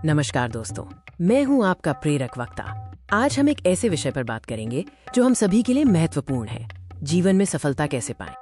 नमस्कार दोस्तों, मैं हूं आपका प्रेरक वक्ता। आज हम एक ऐसे विषय पर बात करेंगे जो हम सभी के लिए महत्वपूर्ण है। जीवन में सफलता कैसे पाएं?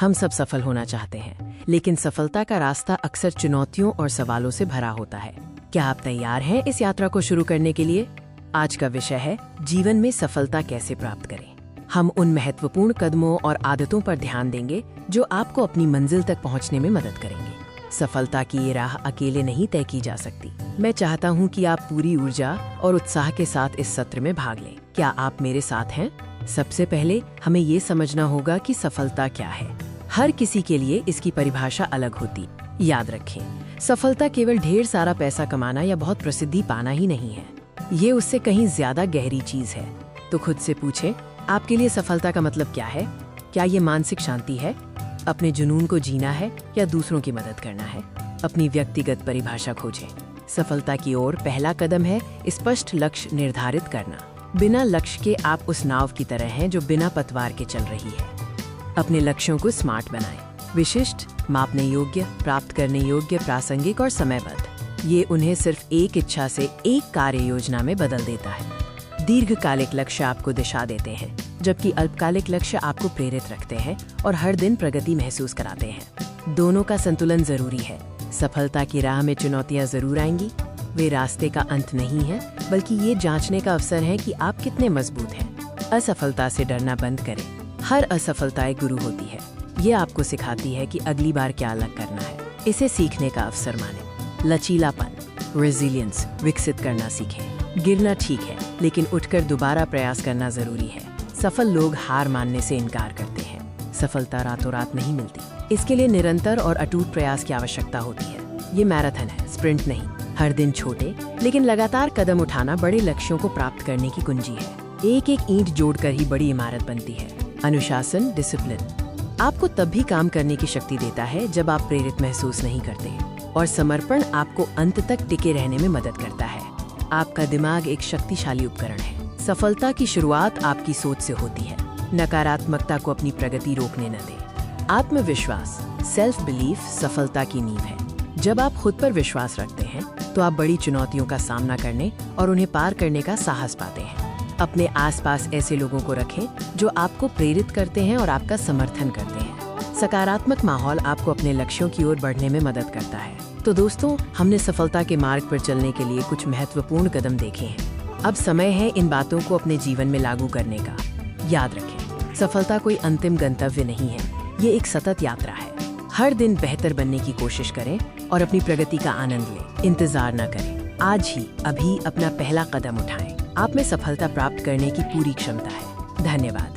हम सब सफल होना चाहते हैं, लेकिन सफलता का रास्ता अक्सर चुनौतियों और सवालों से भरा होता है। क्या आप तैयार हैं इस यात्रा को शुरू करने के लिए? आज का विषय है जीवन में सफलता कैसे प्राप्त करें। हम उन महत्वपूर्ण कदमों और आदतों पर ध्यान देंगे जो आपको अपनी मंजिल तक पहुंचने में मदद करेंगे। सफलता की ये राह अकेले नहीं तय की जा सकती। मैं चाहता हूं कि आप पूरी ऊर्जा और उत्साह के साथ इस सत्र में भाग लें। क्या आप मेरे साथ हैं? सबसे पहले हमें ये समझना होगा कि सफलता क्या है। हर किसी के लिए इसकी परिभाषा अलग होती। याद रखें, सफलता केवल ढेर सारा पैसा कमाना या बहुत प्रसिद्धि पाना ही नहीं है। ये उससे कहीं ज्यादा गहरी चीज है। तो खुद से पूछें, आपके लिए सफलता का मतलब क्या है? क्या ये मानसिक शांति है, अपने जुनून को जीना है, या दूसरों की मदद करना है? अपनी व्यक्तिगत परिभाषा खोजें। सफलता की ओर पहला कदम है स्पष्ट लक्ष्य निर्धारित करना। बिना लक्ष्य के आप उस नाव की तरह हैं जो बिना पतवार के चल रही है। अपने लक्ष्यों को स्मार्ट बनाएं, विशिष्ट, मापने योग्य, प्राप्त करने योग्य, प्रासंगिक और समयबद्ध। ये उन्हें सिर्फ एक इच्छा से एक कार्य योजना में बदल देता है। दीर्घकालिक लक्ष्य आपको दिशा देते हैं, जबकि अल्पकालिक लक्ष्य आपको प्रेरित रखते हैं और हर दिन प्रगति महसूस कराते हैं। दोनों का संतुलन जरूरी है। सफलता की राह में चुनौतियां जरूर आएंगी। वे रास्ते का अंत नहीं है, बल्कि ये जांचने का अवसर है कि आप कितने मजबूत हैं। असफलता से डरना बंद करें। हर असफलता एक गुरु होती है। ये आपको सिखाती है कि अगली बार क्या अलग करना है। इसे सीखने का अवसर मानें। लचीलापन, रेजिलियंस विकसित करना सीखें। गिरना ठीक है, लेकिन उठकर दोबारा प्रयास करना जरूरी है। सफल लोग हार मानने से इनकार करते हैं। सफलता रातों रात नहीं मिलती। इसके लिए निरंतर और अटूट प्रयास की आवश्यकता होती है। ये मैराथन है, स्प्रिंट नहीं। हर दिन छोटे लेकिन लगातार कदम उठाना बड़े लक्ष्यों को प्राप्त करने की कुंजी है। एक एक ईंट जोड़कर ही बड़ी इमारत बनती है। अनुशासन, डिसिप्लिन आपको तब भी काम करने की शक्ति देता है जब आप प्रेरित महसूस नहीं करते, और समर्पण आपको अंत तक टिके रहने में मदद करता है। आपका दिमाग एक शक्तिशाली उपकरण है। सफलता की शुरुआत आपकी सोच से होती है। नकारात्मकता को अपनी प्रगति रोकने न दें। आत्मविश्वास, सेल्फ बिलीफ सफलता की नींव है। जब आप खुद पर विश्वास रखते हैं तो आप बड़ी चुनौतियों का सामना करने और उन्हें पार करने का साहस पाते हैं। अपने आसपास ऐसे लोगों को रखें जो आपको प्रेरित करते हैं और आपका समर्थन करते हैं। सकारात्मक माहौल आपको अपने लक्ष्यों की ओर बढ़ने में मदद करता है। तो दोस्तों, हमने सफलता के मार्ग पर चलने के लिए कुछ महत्वपूर्ण कदम देखे हैं। अब समय है इन बातों को अपने जीवन में लागू करने का। याद रखें, सफलता कोई अंतिम गंतव्य नहीं है, ये एक सतत यात्रा है। हर दिन बेहतर बनने की कोशिश करें और अपनी प्रगति का आनंद लें। इंतजार न करें, आज ही अभी अपना पहला कदम उठाएं। आप में सफलता प्राप्त करने की पूरी क्षमता है। धन्यवाद।